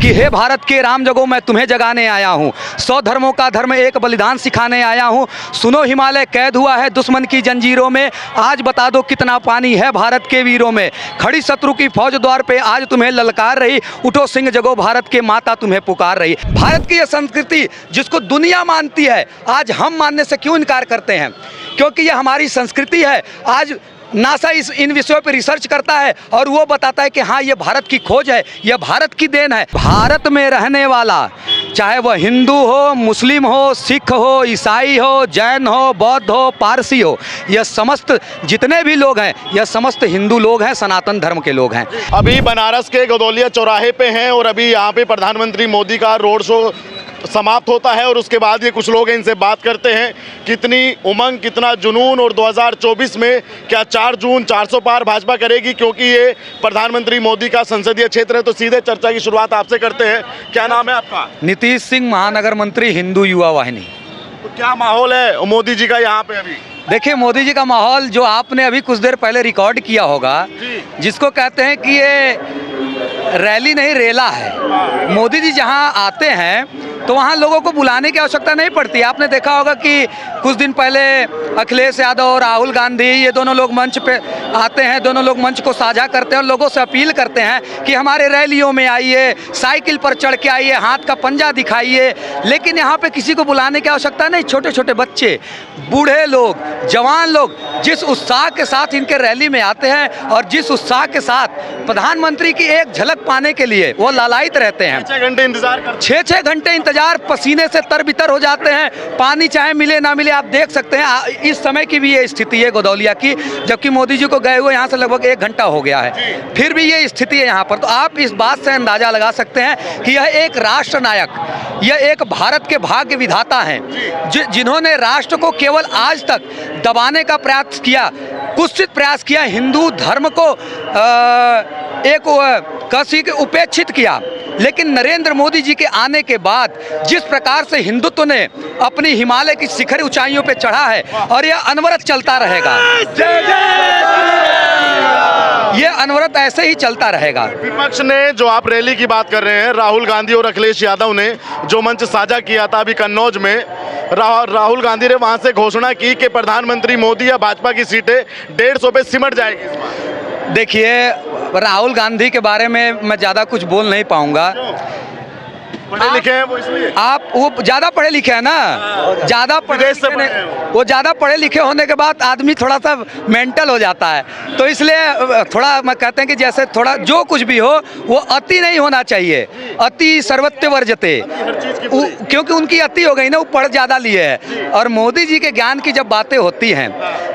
कि हे भारत के राम जगो मैं तुम्हें जगाने आया हूँ, 100 धर्मों का धर्म एक बलिदान सिखाने आया हूँ। सुनो हिमालय कैद हुआ है दुश्मन की जंजीरों में, आज बता दो कितना पानी है भारत के वीरों में। खड़ी शत्रु की फौज द्वार पे आज तुम्हें ललकार रही, उठो सिंह जगो भारत के माता तुम्हें पुकार रही। भारत की यह संस्कृति जिसको दुनिया मानती है, आज हम मानने से क्यों इनकार करते हैं? क्योंकि यह हमारी संस्कृति है। आज नासा इन विषयों पर रिसर्च करता है और वो बताता है कि हाँ, ये भारत की खोज है, यह भारत की देन है। भारत में रहने वाला चाहे वह हिंदू हो, मुस्लिम हो, सिख हो, ईसाई हो, जैन हो, बौद्ध हो, पारसी हो, यह समस्त जितने भी लोग हैं यह समस्त हिंदू लोग हैं, सनातन धर्म के लोग हैं। अभी बनारस के गदौलिया चौराहे पे हैं और अभी यहाँ पे प्रधानमंत्री मोदी का रोड शो समाप्त होता है और उसके बाद ये कुछ लोग हैं, इनसे बात करते हैं कितनी उमंग, कितना जुनून और 2024 में क्या 4 जून 400 पार भाजपा करेगी, क्योंकि ये प्रधानमंत्री मोदी का संसदीय क्षेत्र है। तो सीधे चर्चा की शुरुआत आपसे करते हैं। क्या नाम है आपका? नीतीश सिंह, महानगर मंत्री, हिंदू युवा वाहिनी। तो क्या माहौल है मोदी जी का यहाँ पे अभी? देखिए, मोदी जी का माहौल जो आपने अभी कुछ देर पहले रिकॉर्ड किया होगा, जिसको कहते हैं कि ये रैली नहीं रेला है। मोदी जी जहाँ आते हैं तो वहाँ लोगों को बुलाने की आवश्यकता नहीं पड़ती। आपने देखा होगा कि कुछ दिन पहले अखिलेश यादव और राहुल गांधी ये दोनों लोग मंच पे आते हैं, दोनों लोग मंच को साझा करते हैं और लोगों से अपील करते हैं कि हमारे रैलियों में आइए, साइकिल पर चढ़ के आइए, हाथ का पंजा दिखाइए। लेकिन यहाँ पे किसी को बुलाने की आवश्यकता नहीं। छोटे छोटे बच्चे, बूढ़े लोग, जवान लोग जिस उत्साह के साथ इनके रैली में आते हैं और जिस उत्साह के साथ प्रधानमंत्री की एक झलक पाने के लिए वो लालायित रहते हैं। 6 घंटे इंतजार करते हैं, 6 घंटे इंतजार, पसीने से तरबितर हो जाते हैं। पानी चाहे मिले ना मिले, आप देख सकते हैं इस समय की भी ये स्थिति है गदौलिया की, जबकि मोदी जी को गए हुए यहाँ से लगभग 1 घंटा हो गया है, फिर भी ये स्थिति है यहाँ पर। तो आप इस बात से अंदाजा लगा सकते हैं कि यह एक राष्ट्र नायक, यह एक भारत के भाग्य विधाता हैं जिन्होंने राष्ट्र को केवल आज तक दबाने का प्रयास किया, कुत्सित प्रयास किया, हिंदू धर्म को एक कसी के उपेक्षित किया। लेकिन नरेंद्र मोदी जी के आने के बाद जिस प्रकार से हिंदुत्व ने अपनी हिमालय की शिखर ऊंचाइयों पे चढ़ा है और यह अनवरत चलता रहेगा, ये अनवरत ऐसे ही चलता रहेगा। विपक्ष ने, जो आप रैली की बात कर रहे हैं, राहुल गांधी और अखिलेश यादव ने जो मंच साझा किया था अभी कन्नौज में, राहुल गांधी ने वहां से घोषणा की कि प्रधानमंत्री मोदी या भाजपा की सीटें 150 पे सिमट जाएगी इस बार। देखिए, राहुल गांधी के बारे में मैं ज़्यादा कुछ बोल नहीं पाऊंगा। पढ़े लिखे हैं वो, इसलिए आप वो ज़्यादा पढ़े लिखे हैं ना, ज़्यादा वो ज़्यादा पढ़े लिखे होने के बाद आदमी थोड़ा सा मेंटल हो जाता है, तो इसलिए थोड़ा मैं कहते हैं कि जैसे थोड़ा जो कुछ भी हो वो अति नहीं होना चाहिए। अति सर्वत्र वर्जते, क्योंकि उनकी अति हो गई ना, वो पढ़ ज़्यादा लिए है। और मोदी जी के ज्ञान की जब बातें होती हैं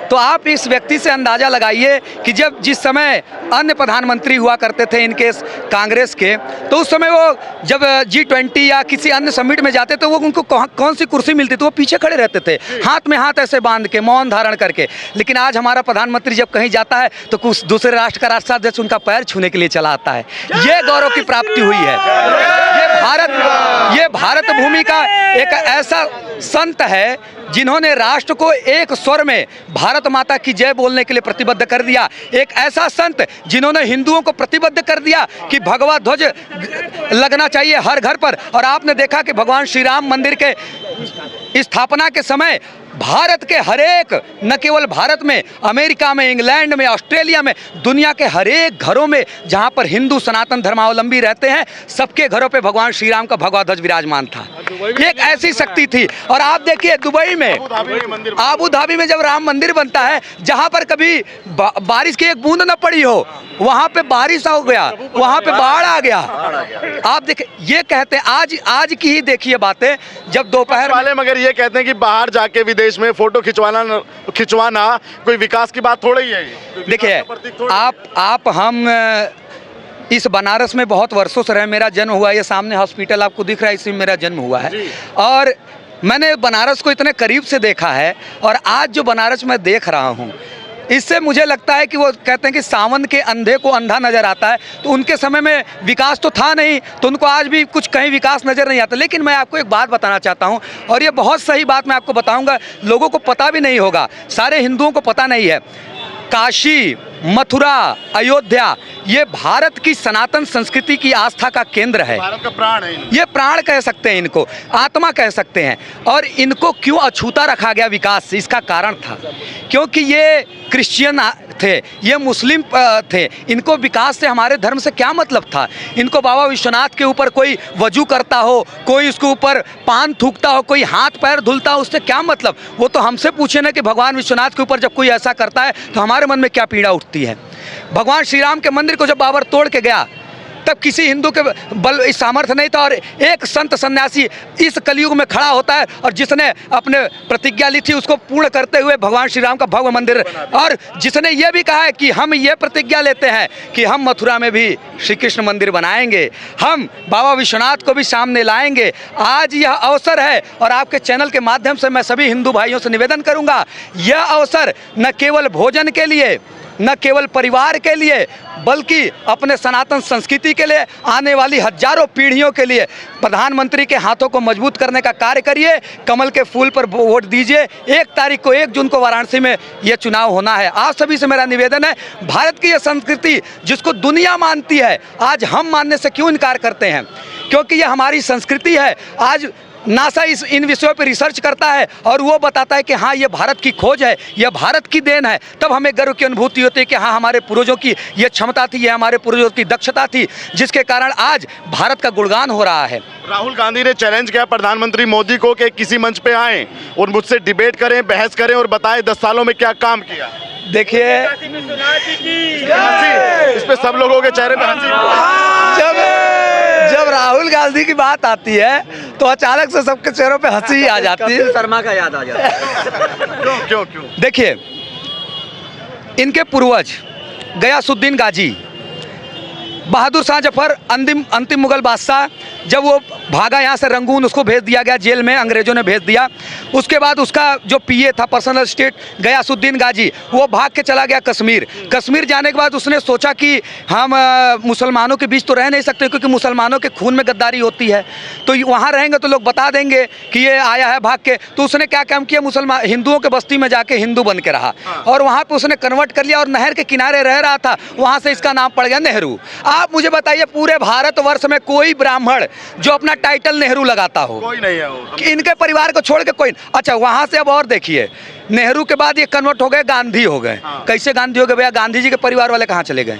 तो आप इस व्यक्ति से अंदाज़ा लगाइए कि जिस समय अन्य प्रधानमंत्री हुआ करते थे इनके कांग्रेस के, तो उस समय वो जब G20 या किसी अन्य समिट में जाते तो वो उनको कौन सी कुर्सी मिलती थी, वो पीछे खड़े रहते थे, हाथ में हाथ ऐसे बांध के, मौन धारण करके। लेकिन आज हमारा प्रधानमंत्री जब कहीं जाता है तो कुछ दूसरे राष्ट्र का राष्ट्राध्यक्ष उनका पैर छूने के लिए चला आता है। ये गौरव की प्राप्ति हुई है। ये भारत भूमि का एक ऐसा संत है जिन्होंने राष्ट्र को एक स्वर में भारत माता की जय बोलने के लिए प्रतिबद्ध कर दिया। एक ऐसा संत जिन्होंने हिंदुओं को प्रतिबद्ध कर दिया कि भगवा ध्वज लगना चाहिए हर घर पर। और आपने देखा कि भगवान श्री राम मंदिर के स्थापना के समय भारत के हरेक, न केवल भारत में, अमेरिका में, इंग्लैंड में, ऑस्ट्रेलिया में, दुनिया के हरेक घरों में जहां पर हिंदू सनातन धर्मावलंबी रहते हैं, सबके घरों पे भगवान श्री राम का भगवा ध्वज विराजमान था। एक ऐसी शक्ति थी। और आप देखिए दुबई में, आबू धाबी में जब राम मंदिर बनता है, जहां पर कभी बारिश की एक बूंद न पड़ी हो, वहां पे बारिश हो गया, वहां पे बाढ़ आ गया। आप देखिए, ये कहते हैं आज की ही देखिए बातें, जब दोपहर वाले मगर ये कहते हैं कि बाहर जाके विदेश में फोटो खिंचवाना कोई विकास की बात थोड़ी है। देखिए, हम इस बनारस में बहुत वर्षों से रहे। मेरा जन्म हुआ, ये सामने हॉस्पिटल आपको दिख रहा है, इसी में मेरा जन्म हुआ है और मैंने बनारस को इतने करीब से देखा है। और आज जो बनारस में देख रहा हूँ, इससे मुझे लगता है कि वो कहते हैं कि सावन के अंधे को अंधा नज़र आता है। तो उनके समय में विकास तो था नहीं, तो उनको आज भी कुछ कहीं विकास नज़र नहीं आता। लेकिन मैं आपको एक बात बताना चाहता हूँ, और ये बहुत सही बात मैं आपको बताऊँगा, लोगों को पता भी नहीं होगा, सारे हिंदुओं को पता नहीं है। काशी, मथुरा, अयोध्या ये भारत की सनातन संस्कृति की आस्था का केंद्र है। भारत का प्राण है ये प्राण कह सकते हैं इनको, आत्मा कह सकते हैं। और इनको क्यों अछूता रखा गया विकास से, इसका कारण था क्योंकि ये क्रिश्चियन थे, ये मुस्लिम थे। इनको विकास से, हमारे धर्म से क्या मतलब था। इनको बाबा विश्वनाथ के ऊपर कोई वजू करता हो, कोई उसके ऊपर पान थूकता हो, कोई हाथ पैर धुलता हो, उससे क्या मतलब। वो तो हमसे पूछे ना कि भगवान विश्वनाथ के ऊपर जब कोई ऐसा करता है तो हमारे मन में क्या पीड़ा उठती है। भगवान श्री राम के मंदिर को जब बाबर तोड़ के गया तब किसी हिंदू के बल सामर्थ्य नहीं था, और एक संत सन्यासी इस कलयुग में खड़ा होता है और जिसने अपने प्रतिज्ञा ली थी उसको पूर्ण करते हुए भगवान श्री राम का भव्य मंदिर, और जिसने ये भी कहा है कि हम ये प्रतिज्ञा लेते हैं कि हम मथुरा में भी श्री कृष्ण मंदिर बनाएंगे, हम बाबा विश्वनाथ को भी सामने लाएंगे। आज यह अवसर है और आपके चैनल के माध्यम से मैं सभी हिंदू भाइयों से निवेदन करूंगा, यह अवसर न केवल भोजन के लिए, न केवल परिवार के लिए, बल्कि अपने सनातन संस्कृति के लिए, आने वाली हजारों पीढ़ियों के लिए प्रधानमंत्री के हाथों को मजबूत करने का कार्य करिए। कमल के फूल पर वोट दीजिए। 1 तारीख को 1 जून को वाराणसी में यह चुनाव होना है। आप सभी से मेरा निवेदन है, भारत की यह संस्कृति जिसको दुनिया मानती है, आज हम मानने से क्यों इनकार करते हैं, क्योंकि यह हमारी संस्कृति है। आज नासा इन विषयों पर रिसर्च करता है और वो बताता है कि हाँ ये भारत की खोज है, यह भारत की देन है। तब हमें गर्व की अनुभूति होती है कि हाँ हमारे पूर्वजों की ये क्षमता थी, ये हमारे पूर्वजों की दक्षता थी, जिसके कारण आज भारत का गुणगान हो रहा है। राहुल गांधी ने चैलेंज किया प्रधानमंत्री मोदी को कि किसी मंच पे आएं और मुझसे डिबेट करें, बहस करें और बताएं 10 सालों में क्या काम किया। देखिए इस पे सब लोगों के चेहरे पे हंसी। जब राहुल गांधी की बात आती है तो अचानक से सबके चेहरों पे हंसी आ जाती है। शर्मा का याद आ जाता है। क्यों? देखिए, इनके पूर्वज गयासुद्दीन गाजी, बहादुर शाह जफर अंतिम मुगल बादशाह, जब वो भागा यहाँ से रंगून, उसको भेज दिया गया जेल में, अंग्रेजों ने भेज दिया। उसके बाद उसका जो पीए था पर्सनल स्टेट गयासुद्दीन गाजी, वो भाग के चला गया कश्मीर। कश्मीर जाने के बाद उसने सोचा कि हम मुसलमानों के बीच तो रह नहीं सकते, क्योंकि मुसलमानों के खून में गद्दारी होती है, तो वहाँ रहेंगे तो लोग बता देंगे कि ये आया है भाग के। तो उसने क्या काम किया, मुसलमान हिंदुओं के बस्ती में जाके हिंदू बन के रहा और वहाँ पर उसने कन्वर्ट कर लिया और नहर के किनारे रह रहा था, वहाँ से इसका नाम पड़ गया नेहरू। आप मुझे बताइए, पूरे भारतवर्ष में कोई ब्राह्मण जो अपना टाइटल नेहरू लगाता हो? कोई नहीं है वो। इनके परिवार को छोड़ के कोई। अच्छा, वहां से अब और देखिए, नेहरू के बाद ये कन्वर्ट हो गए, गांधी हो गए। कैसे गांधी हो गए भैया? गांधी जी के परिवार वाले कहाँ चले गए?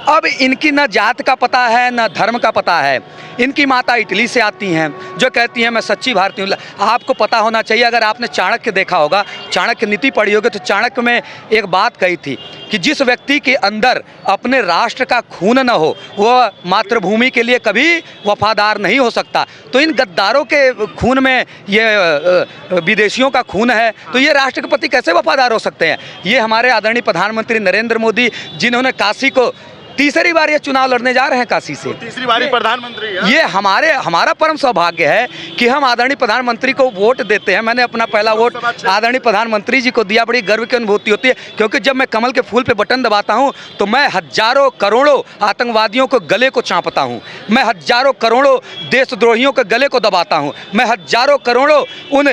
अब इनकी न जात का पता है न धर्म का पता है। इनकी माता इटली से आती हैं जो कहती हैं मैं सच्ची भारतीय हूँ। आपको पता होना चाहिए, अगर आपने चाणक्य देखा होगा, चाणक्य नीति पढ़ी होगी, तो चाणक्य में एक बात कही थी कि जिस व्यक्ति के अंदर अपने राष्ट्र का खून न हो वह मातृभूमि के लिए कभी वफादार नहीं हो सकता। तो इन गद्दारों के खून में ये विदेशियों का खून है, तो ये राष्ट्र के प्रति कैसे वफादार हो सकते हैं? ये हमारे आदरणीय प्रधानमंत्री नरेंद्र मोदी, जिन्होंने काशी को तीसरी बार ये चुनाव लड़ने जा रहे हैं काशी से, तीसरी बारी प्रधानमंत्री। ये हमारा परम सौभाग्य है कि हम आदरणीय प्रधानमंत्री को वोट देते हैं। मैंने अपना पहला वोट आदरणीय प्रधानमंत्री जी को दिया। बड़ी गर्व की अनुभूति होती है, क्योंकि जब मैं कमल के फूल पे बटन दबाता हूं तो मैं हजारों करोड़ों आतंकवादियों को गले को चाँपता हूं, मैं हजारों करोड़ों देशद्रोहियों के गले को दबाता हूं, मैं हजारों करोड़ों उन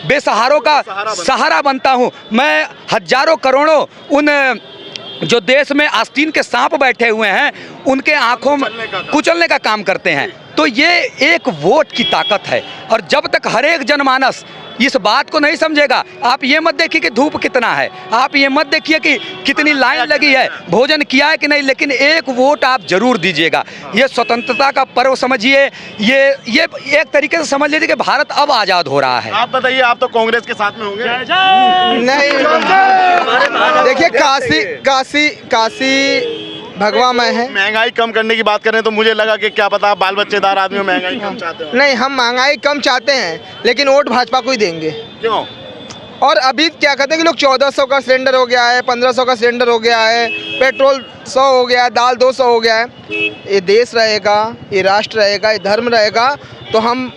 बेसहारों का सहारा बनता हूं, मैं हजारों करोड़ों उन जो देश में आस्तीन के सांप बैठे हुए हैं उनके आंखों में कुचलने का काम करते हैं। तो ये एक वोट की ताकत है, और जब तक हर एक जनमानस इस बात को नहीं समझेगा, आप ये मत देखिए कि धूप कितना है, आप ये मत देखिए कि कितनी लाइन लगी है, भोजन किया है कि नहीं, लेकिन एक वोट आप जरूर दीजिएगा। ये स्वतंत्रता का पर्व समझिए, ये एक तरीके से समझ लीजिए कि भारत अब आज़ाद हो रहा है। आप बताइए, आप तो कांग्रेस के साथ में होंगे? नहीं, देखिए काशी भगवामय है। महंगाई कम करने की बात करें तो मुझे लगा कि क्या पता आप बाल बच्चेदार आदमी हो, महंगाई कम चाहते हो। नहीं, हम महंगाई कम चाहते हैं, लेकिन वोट भाजपा को ही देंगे। क्यों? और अभी क्या कहते हैं कि लोग 1400 का सिलेंडर हो गया है, 1500 का सिलेंडर हो गया है, पेट्रोल 100 हो गया है, दाल 200 हो गया है। ये देश रहेगा, ये राष्ट्र रहेगा, ये धर्म रहेगा तो हम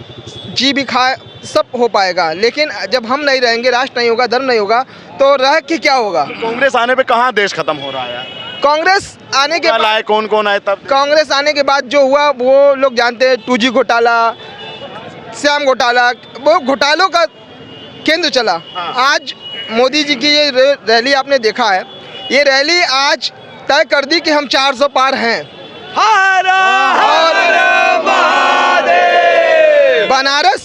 जी भी खाए सब हो पाएगा। लेकिन जब हम नहीं रहेंगे, राष्ट्र नहीं होगा, धर्म नहीं होगा, तो रह के क्या होगा? कांग्रेस आने पे कहाँ देश खत्म हो रहा है? कांग्रेस आने के बाद कौन आए तब? कांग्रेस आने के बाद जो हुआ वो लोग जानते हैं। 2G घोटाला, श्याम घोटाला, वो घोटालों का केंद्र चला। आज मोदी जी की ये रैली आपने देखा है, ये रैली आज तय कर दी कि हम 400 पार हैं। और बनारस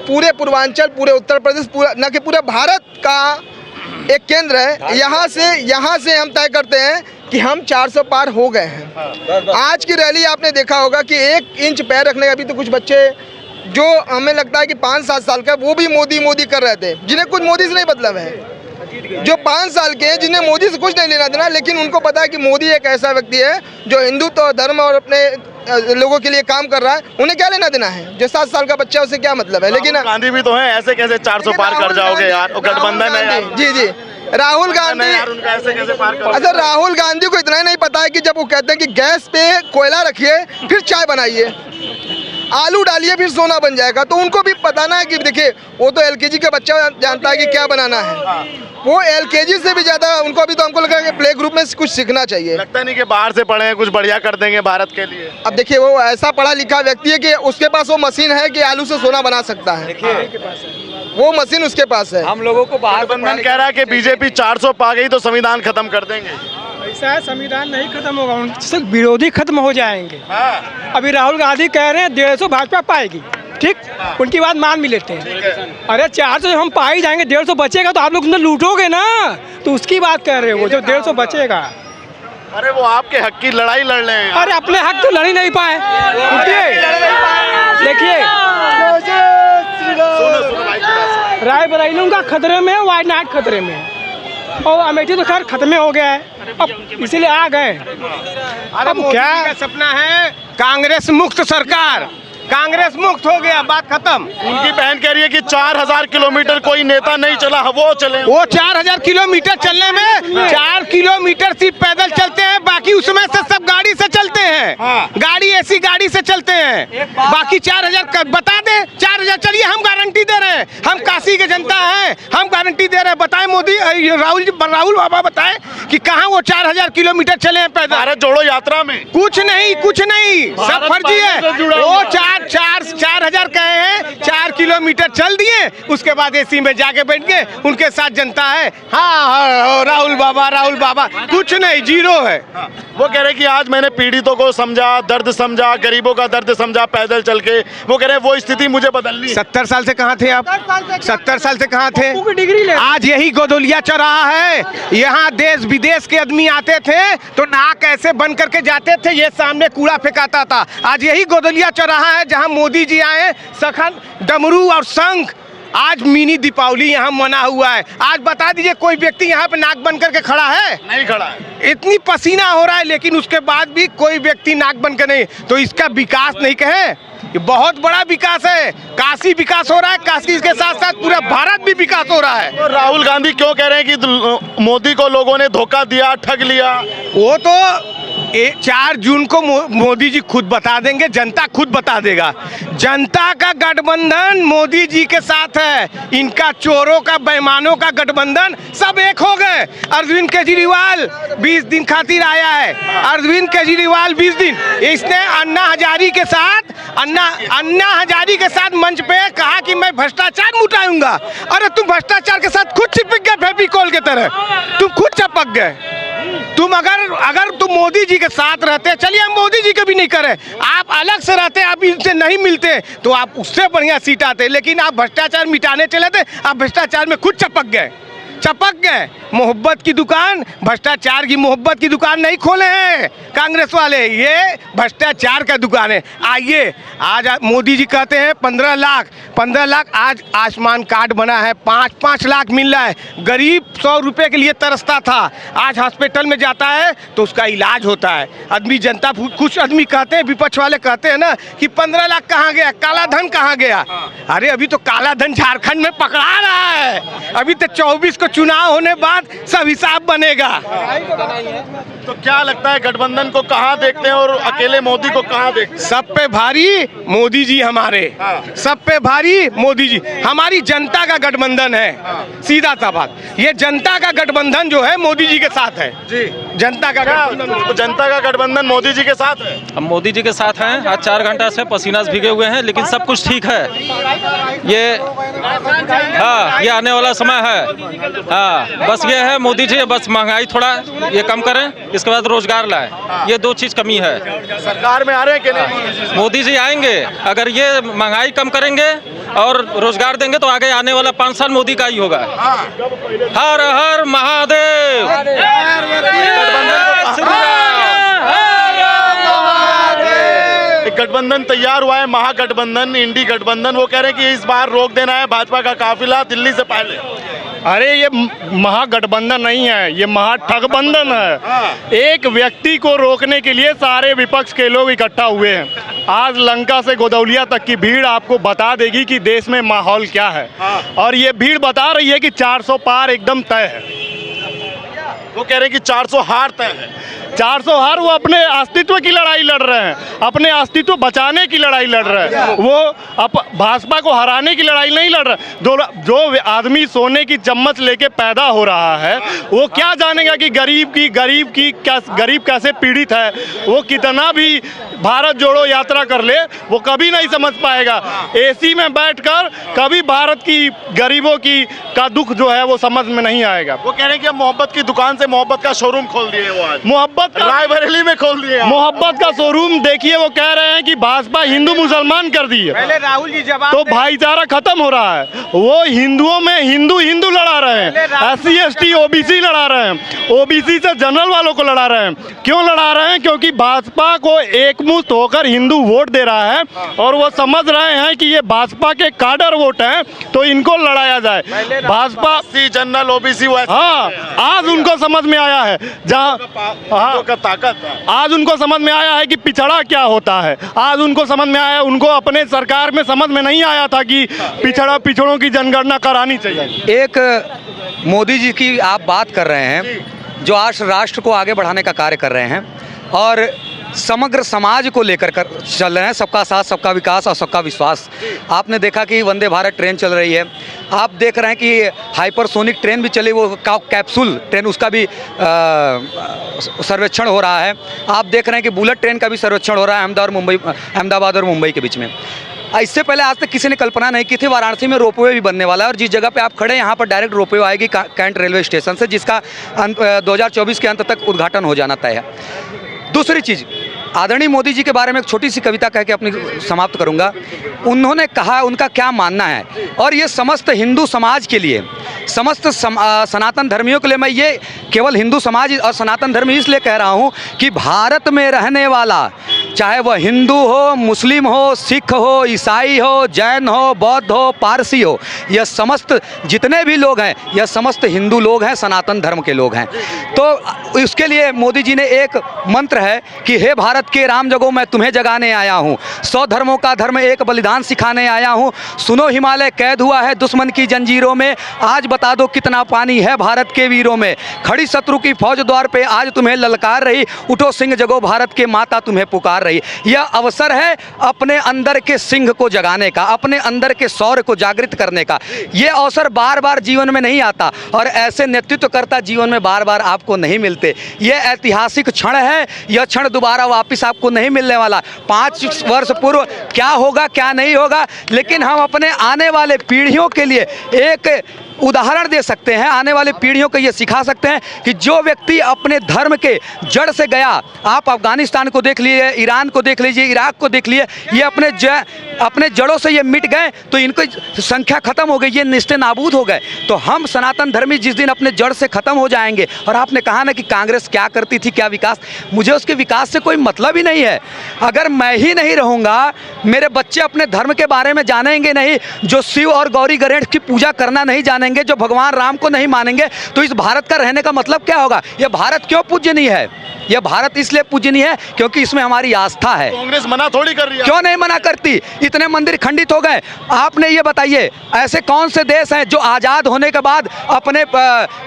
पूरे पूर्वांचल, पूरे उत्तर प्रदेश, पूरा न कि पूरे भारत का एक केंद्र है। यहाँ से हम तय करते हैं कि हम 400 पार हो गए हैं। आज की रैली आपने देखा होगा कि 1 इंच पैर रखने का, अभी तो कुछ बच्चे जो हमें लगता है कि 5-7 साल का, वो भी मोदी मोदी कर रहे थे, जिन्हें कुछ मोदी से नहीं मतलब है। जो 5 साल के हैं, जिन्हें मोदी से कुछ नहीं लेना देना, लेकिन उनको पता है कि मोदी एक ऐसा व्यक्ति है जो हिंदुत्व, धर्म और अपने लोगों के लिए काम कर रहा है, उन्हें क्या लेना देना है। जो 7 साल का बच्चा, उससे क्या मतलब है। लेकिन गांधी भी तो है, ऐसे कैसे 400 पार कर जाओगे यार, गठबंधन है यार। जी राहुल गांधी यार, उनका ऐसे कैसे पार कर। अच्छा, राहुल गांधी को इतना ही नहीं पता है कि जब वो कहते हैं कि गैस पे कोयला रखिए फिर चाय बनाइए, आलू डालिए फिर सोना बन जाएगा, तो उनको भी पता ना है कि देखिए वो तो एलकेजी का बच्चा जानता है कि क्या बनाना है। वो एलकेजी से भी ज्यादा उनको अभी तो हमको लगा कि प्ले ग्रुप में कुछ सीखना चाहिए। लगता नहीं कि बाहर से पढ़े हैं, कुछ बढ़िया कर देंगे भारत के लिए। अब देखिए, वो ऐसा पढ़ा लिखा व्यक्ति है कि उसके पास वो मशीन है कि आलू से सोना बना सकता है। वो मशीन उसके पास है। हम लोगों को बाहर गठबंधन कह रहा है कि बीजेपी 400 पा गई तो संविधान खत्म कर देंगे। ऐसा है, संविधान नहीं खत्म होगा, उनसे विरोधी खत्म हो जाएंगे। हाँ। अभी राहुल गांधी कह रहे हैं 150 भाजपा पाएगी, ठीक, उनकी बात मान भी लेते हैं। अरे 400 हम पा ही जाएंगे, 150 बचेगा तो आप लोग उन्हें लूटोगे ना, तो उसकी बात कर रहे हो। जो 150 बचेगा, अरे वो आपके हक की लड़ाई लड़ रहे हैं। अरे अपने हक तो लड़ ही नहीं पाए। देखिए, राय बरेली उनका खतरे में है, वायनाड खतरे में है, और अमेठी तो खैर खत्म हो गया है, अब इसीलिए आ गए। अरे क्या सपना है, कांग्रेस मुक्त सरकार, कांग्रेस मुक्त हो गया, बात खत्म। उनकी बहन कह रही है कि 4000 किलोमीटर कोई नेता नहीं चला, वो चले। वो 4000 किलोमीटर चलने में 4 किलोमीटर सिर्फ पैदल चलते हैं, बाकी उसमें से सब गाड़ी से चलते हैं। हाँ। गाड़ी ऐसी गाड़ी से चलते हैं, बाकी 4000 बता दे, 4000 चलिए, हम गारंटी दे रहे हैं, हम काशी के जनता हैं, हम गारंटी दे रहे हैं। बताएं मोदी, राहुल बाबा बताएं कि कहाँ वो 4000 किलोमीटर चले हैं पैदल भारत जोड़ो यात्रा में। कुछ नहीं, सब फर्जी है। वो 4,000 कहे हैं, 4 किलोमीटर चल दिए, उसके बाद एसी में जाके बैठ गए, उनके साथ जनता है। हाँ, राहुल बाबा कुछ नहीं, जीरो है। वो कह रहे कि आज मैंने पीड़ितों को समझा, दर्द समझा, गरीबों का दर्द समझा पैदल चल के। वो कह रहे वो स्थिति मुझे बदलनी। 70 साल से कहाँ थे आप? 70 साल से कहाँ थे? डिग्री ले। आज यही गोदौलिया चौराहा है, यहाँ देश विदेश के आदमी आते थे तो नाक ऐसे बंद करके जाते थे, ये सामने कूड़ा फेंकाता था। आज यही गोदौलिया चौराहा है जहाँ मोदी जी आए, सखन, डमरू और शंख। आज मिनी दीपावली यहाँ मना हुआ है। आज बता दीजिए, कोई व्यक्ति यहाँ पे नाक बंद करके खड़ा है? नहीं खड़ा है। इतनी पसीना हो रहा है, लेकिन उसके बाद भी कोई व्यक्ति नाक बंद कर नहीं, तो इसका विकास नहीं कहे, ये बहुत बड़ा विकास है। काशी विकास हो रहा है, काशी के साथ साथ पूरा भारत भी विकास हो रहा है। तो राहुल गांधी क्यों कह रहे हैं कि मोदी को लोगों ने धोखा दिया, ठग लिया? वो तो 4 जून को मोदी जी खुद बता देंगे, जनता खुद बता देगा। जनता का गठबंधन मोदी जी के साथ है, इनका चोरों का, बेईमानों का गठबंधन सब एक हो गए। अरविंद केजरीवाल 20 दिन खातिर आया है, अरविंद केजरीवाल 20 दिन, इसने अन्ना हजारी के साथ मंच पे कहा कि मैं भ्रष्टाचार मिटाऊंगा। अरे तुम भ्रष्टाचार के साथ खुद चिपक गए, फेविकोल की तरह तुम खुद चिपक गए। तुम अगर तुम मोदी जी के साथ रहते, चलिए हम मोदी जी के भी नहीं करें, आप अलग से रहते, आप इनसे नहीं मिलते तो आप उससे बढ़िया सीट आते, लेकिन आप भ्रष्टाचार मिटाने चले थे, आप भ्रष्टाचार में खुद चिपक गए। मोहब्बत की दुकान, भ्रष्टाचार की मोहब्बत की दुकान नहीं खोले हैं कांग्रेस वाले, ये भ्रष्टाचार का दुकान है। आइए, आज मोदी जी कहते हैं 15 लाख, आज आयुष्मान कार्ड बना है, 5-5 लाख मिल रहा है। गरीब 100 रुपये के लिए तरसता था, आज हॉस्पिटल में जाता है तो उसका इलाज होता है। आदमी, जनता, कुछ आदमी कहते हैं, विपक्ष वाले कहते हैं ना कि 15 लाख कहाँ गया, काला धन कहाँ गया? अरे अभी तो काला धन झारखंड में पकड़ा रहा है, अभी तो 24 को चुनाव होने बाद सब हिसाब बनेगा। तो क्या लगता है गठबंधन को कहाँ देखते हैं और अकेले मोदी को कहाँ देखते हैं? सब पे भारी मोदी जी हमारे, सब पे भारी मोदी जी। हमारी जनता का गठबंधन है, सीधा सा बात, ये जनता का गठबंधन जो है मोदी जी के साथ है। जी जनता का गठबंधन। तो जनता का गठबंधन मोदी जी के साथ है। हम मोदी जी के साथ हैं। आज 4 घंटा से पसीना से भीगे हुए हैं, लेकिन सब कुछ ठीक है। ये आने वाला समय है। बस ये है मोदी जी बस महंगाई थोड़ा ये कम करें, इसके बाद रोजगार लाएं। ये 2 चीज़ कमी है। सरकार में आ रहे हैं कि नहीं? मोदी जी आएंगे, अगर ये महंगाई कम करेंगे और रोजगार देंगे तो आगे आने वाला 5 साल मोदी का ही होगा। हर हर महादेव। एक गठबंधन तैयार हुआ है, महागठबंधन, इंडी गठबंधन। वो कह रहे हैं कि इस बार रोक देना है भाजपा का काफिला दिल्ली से पहले। अरे ये महागठबंधन नहीं है, ये महाठगबंधन है। एक व्यक्ति को रोकने के लिए सारे विपक्ष के लोग इकट्ठा हुए हैं। आज लंका से गोदौलिया तक की भीड़ आपको बता देगी कि देश में माहौल क्या है। और ये भीड़ बता रही है कि 400 पार एकदम तय है। वो कह रहे हैं कि 400 हार तय है। 400 हार, वो अपने अस्तित्व की लड़ाई लड़ रहे हैं, अपने अस्तित्व बचाने की लड़ाई लड़ रहे हैं। वो भाजपा को हराने की लड़ाई नहीं लड़ रहे। जो आदमी सोने की चम्मच लेके पैदा हो रहा है, वो क्या जानेगा कि गरीब कैसे पीड़ित है। वो कितना भी भारत जोड़ो यात्रा कर ले, वो कभी नहीं समझ पाएगा। एसी में बैठकर कभी भारत की गरीबों का दुख जो है वो समझ में नहीं आएगा। वो कह रहे हैं कि मोहब्बत की दुकान से मोहब्बत का शोरूम खोल दिए वो आज। मोहब्बत रायबरेली में खोल दिया मोहब्बत का शोरूम। देखिए वो कह रहे हैं कि भाजपा हिंदू मुसलमान कर दी है। पहले राहुल जी जवाब तो भाईचारा खत्म हो रहा है। वो हिंदुओं में हिंदू लड़ा रहे हैं, SC ST OBC लड़ा रहे हैं, OBC से जनरल वालों को लड़ा रहे हैं। क्यों लड़ा रहे हैं? क्योंकि भाजपा को एकमुश्त होकर हिंदू वोट दे रहा है और वो समझ रहे हैं कि ये भाजपा के काडर वोट हैं, तो इनको लड़ाया जाए। भाजपा जनरल OBC वो आज उनको समझ में आया है, जहाँ का ताकत आज उनको समझ में आया है कि पिछड़ा क्या होता है। आज उनको समझ में आया, उनको अपने सरकार में समझ में नहीं आया था कि पिछड़ों की जनगणना करानी चाहिए। एक मोदी जी की आप बात कर रहे हैं, जो आज राष्ट्र को आगे बढ़ाने का कार्य कर रहे हैं और समग्र समाज को लेकर चल रहे हैं। सबका साथ, सबका विकास और सबका विश्वास। आपने देखा कि वंदे भारत ट्रेन चल रही है। आप देख रहे हैं कि हाइपरसोनिक ट्रेन भी चली, वो कैप्सूल ट्रेन, उसका भी सर्वेक्षण हो रहा है। आप देख रहे हैं कि बुलेट ट्रेन का भी सर्वेक्षण हो रहा है अहमदाबाद और मुंबई के बीच में। इससे पहले आज तक किसी ने कल्पना नहीं की थी वाराणसी में रोपवे भी बनने वाला है। और जिस जगह पे आप खड़े हैं यहाँ पर डायरेक्ट रोपवे आएगी कैंट रेलवे स्टेशन से, जिसका 2024 के अंत तक उद्घाटन हो जाना तय है। दूसरी चीज़, आदरणीय मोदी जी के बारे में एक छोटी सी कविता कह के अपनी समाप्त करूंगा। उन्होंने कहा, उनका क्या मानना है, और ये समस्त हिंदू समाज के लिए, समस्त सनातन धर्मियों के लिए, मैं ये केवल हिंदू समाज और सनातन धर्मी इसलिए कह रहा हूँ कि भारत में रहने वाला, चाहे वह हिंदू हो, मुस्लिम हो, सिख हो, ईसाई हो, जैन हो, बौद्ध हो, पारसी हो, यह समस्त जितने भी लोग हैं, यह समस्त हिंदू लोग हैं, सनातन धर्म के लोग हैं। तो इसके लिए मोदी जी ने एक मंत्र है कि हे भारत के राम जगो मैं तुम्हें जगाने आया हूँ, 100 धर्मों का धर्म एक बलिदान सिखाने आया हूँ। सुनो हिमालय कैद हुआ है दुश्मन की जंजीरों में, आज बता दो कितना पानी है भारत के वीरों में। खड़ी शत्रु की फौज द्वार पे आज तुम्हें ललकार रही, उठो सिंह जगो भारत के माता तुम्हें पुकार रही। यह अवसर है अपने अंदर के सिंह को जगाने का, अपने अंदर के शौर्य को जागृत करने का। यह अवसर बार बार जीवन में नहीं आता और ऐसे नेतृत्वकर्ता जीवन में बार बार आपको नहीं मिलते। यह ऐतिहासिक क्षण है, यह क्षण दोबारा वापस आपको नहीं मिलने वाला। 5 वर्ष पूर्व क्या होगा क्या नहीं होगा, लेकिन हम अपने आने वाले पीढ़ियों के लिए एक उदाहरण दे सकते हैं, आने वाली पीढ़ियों को ये सिखा सकते हैं कि जो व्यक्ति अपने धर्म के जड़ से गया, आप अफगानिस्तान को देख लीजिए, ईरान को देख लीजिए, इराक को देख लीजिए, ये अपने जड़ों से ये मिट गए तो इनकी संख्या खत्म हो गई, ये निस्ते नाबूद हो गए। तो हम सनातन धर्मी जिस दिन अपने जड़ से खत्म हो जाएंगे, और आपने कहा ना कि कांग्रेस क्या करती थी, क्या विकास, मुझे उसके विकास से कोई मतलब ही नहीं है। अगर मैं ही नहीं रहूँगा, मेरे बच्चे अपने धर्म के बारे में जानेंगे नहीं, जो शिव और गौरी गणेश की पूजा करना नहीं जानेंगे, जो भगवान राम को नहीं मानेंगे, तो इस भारत का रहने का मतलब क्या होगा। यह भारत क्यों पूजनीय है? यह भारत इसलिए पूजनीय है क्योंकि इसमें हमारी आस्था है। कांग्रेस मना थोड़ी कर रही है। क्यों नहीं मना करती? इतने मंदिर खंडित हो गए। आपने ये बताइए, ऐसे कौन से देश हैं जो आज़ाद होने के बाद अपने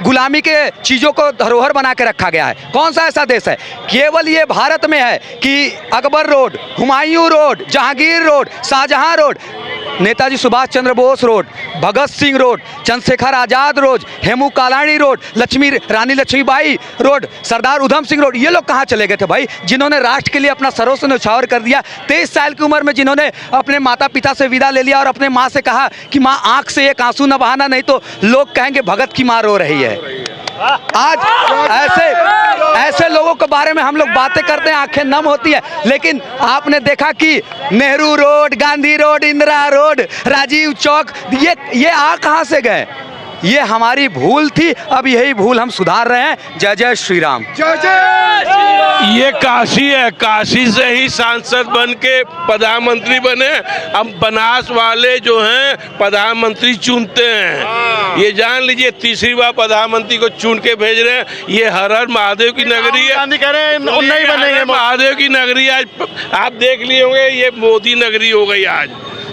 गुलामी के चीज़ों को धरोहर बना के रखा गया है? कौन सा ऐसा देश है? केवल ये भारत में है कि Akbar road, Humayun road, Jahangir road, Shahjahan road, Netaji Subhash Chandra Bose road, Bhagat Singh road, Chandrashekhar Azad road, Hemu Kalani road, Rani Laxmibai road, Sardar Udham Singh road, ये लोग कहाँ चले गए थे भाई, जिन्होंने राष्ट्र के लिए अपना सर्वस्व न्यौछावर कर दिया। 23 साल की उम्र में जिन्होंने अपने माता पिता से विदा ले लिया और अपने माँ से कहा कि माँ आंख से एक आंसू न बहाना, नहीं तो लोग कहेंगे भगत की माँ रो रही है। आज ऐसे लोगों के बारे में हम लोग बातें करते हैं, आंखें नम होती है। लेकिन आपने देखा कि Nehru road, Gandhi road, Indira road, Rajiv चौक, ये आ कहां से गए? ये हमारी भूल थी, अब यही भूल हम सुधार रहे हैं। जय जय श्री राम। ये काशी है, काशी से ही सांसद बन के प्रधानमंत्री बने। अब बनास वाले जो हैं प्रधानमंत्री चुनते हैं, ये जान लीजिए तीसरी बार प्रधानमंत्री को चुन के भेज रहे हैं। ये हर हर महादेव की नगरी है, गांधी कह रहे हैं नहीं बनेंगे, महादेव की नगरी आज आप देख लिए होंगे, ये मोदी नगरी हो गई आज।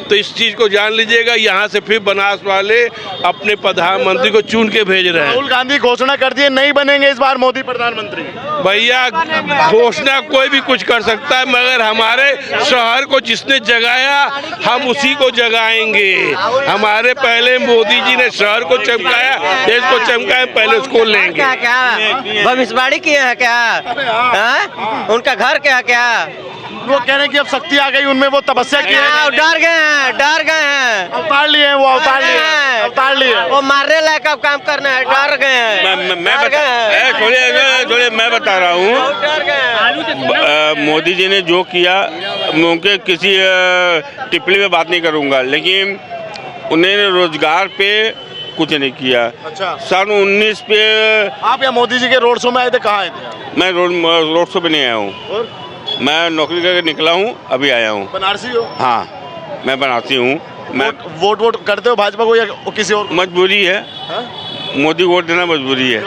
तो इस चीज को जान लीजिएगा, यहाँ से फिर बनास वाले अपने प्रधानमंत्री को चुन के भेज रहे हैं। राहुल गांधी घोषणा कर दिए नहीं बनेंगे इस बार मोदी प्रधानमंत्री। भैया घोषणा कोई भी कुछ कर सकता है, मगर हमारे शहर को जिसने जगाया हम उसी को जगाएंगे। हमारे पहले मोदी जी ने शहर को चमकाया, देश को चमकाया, पहले उसको लेंगे। क्या भविष्यवाणी किए हैं क्या? उनका घर क्या वो कह रहे हैं कि अब शक्ति आ गई उनमें, वो तपस्या की है। डर गए हैं अवतार लिए हैं, वो अवतार लिए वो मारने लायक अब काम करना है, डर गए हैं। मैं बता रहा हूँ, मोदी जी ने जो किया उनके किसी टिप्पणी में बात नहीं करूँगा, लेकिन उन्होंने रोजगार पे कुछ नहीं किया। अच्छा। सन 19 पे आप या मोदी जी के रोड शो में आए थे? कहाँ आए थे? मैं रोड शो पे नहीं आया हूँ, मैं नौकरी करके निकला हूँ, अभी आया हूँ। बनारसी हो? हाँ, मैं बनारसी हूँ। मैं वोट करते हो भाजपा को या किसी और? मजबूरी है, मोदी वोट देना मजबूरी है,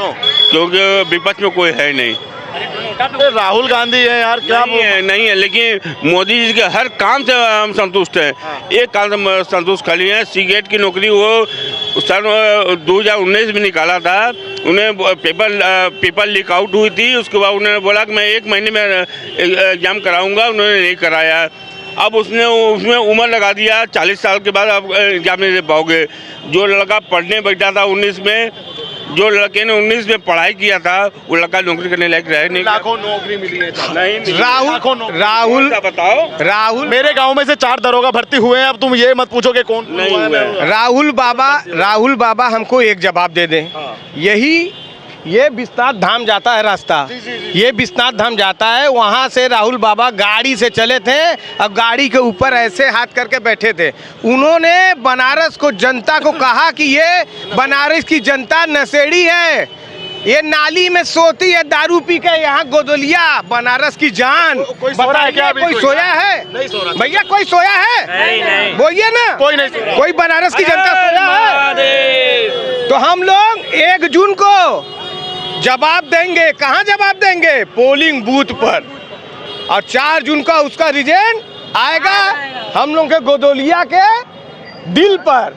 क्योंकि विपक्ष में कोई है नहीं। राहुल गांधी है यार, क्या नहीं है, लेकिन मोदी जी के हर काम से हम संतुष्ट हैं। एक काम से संतुष्ट खाली है, सिगरेट की नौकरी वो सन 2019 में निकाला था, उन्हें पेपर लीक आउट हुई थी, उसके बाद उन्होंने बोला कि मैं 1 महीने में एग्जाम कराऊंगा, उन्होंने नहीं कराया। अब उसमें उम्र लगा दिया, 40 साल के बाद आप एग्जाम नहीं दे पाओगे। जो लड़का पढ़ने बैठा था 19 में, जो लड़के ने 19 में पढ़ाई किया था, वो लड़का नौकरी करने लायक रहे नहीं। लाखों नौकरी मिली है नहीं। राहुल मेरे गांव में से 4 दरोगा भर्ती हुए हैं। अब तुम ये मत पूछो कि कौन नहीं हुआ। राहुल बाबा हमको एक जवाब दे दें। ये विश्वनाथ धाम जाता है रास्ता, ये विश्वनाथ धाम जाता है, वहाँ से राहुल बाबा गाड़ी से चले थे, अब गाड़ी के ऊपर ऐसे हाथ करके बैठे थे। उन्होंने बनारस को जनता को कहा कि ये बनारस की जनता नशेड़ी है, ये नाली में सोती है दारू पी के, यहाँ गोदलिया बनारस की जान। कोई सो रहा है क्या? कोई सोया है? नहीं सो रहा भैया, कोई सोया है? नहीं। बोलिए ना, कोई नहीं सो रहा। कोई बनारस की जनता सोया है? तो हम लोग 1 जून को जवाब देंगे। कहाँ जवाब देंगे? पोलिंग बूथ पर। और 4 जून का उसका रिजल्ट आएगा हम लोग के गोदोलिया के दिल पर।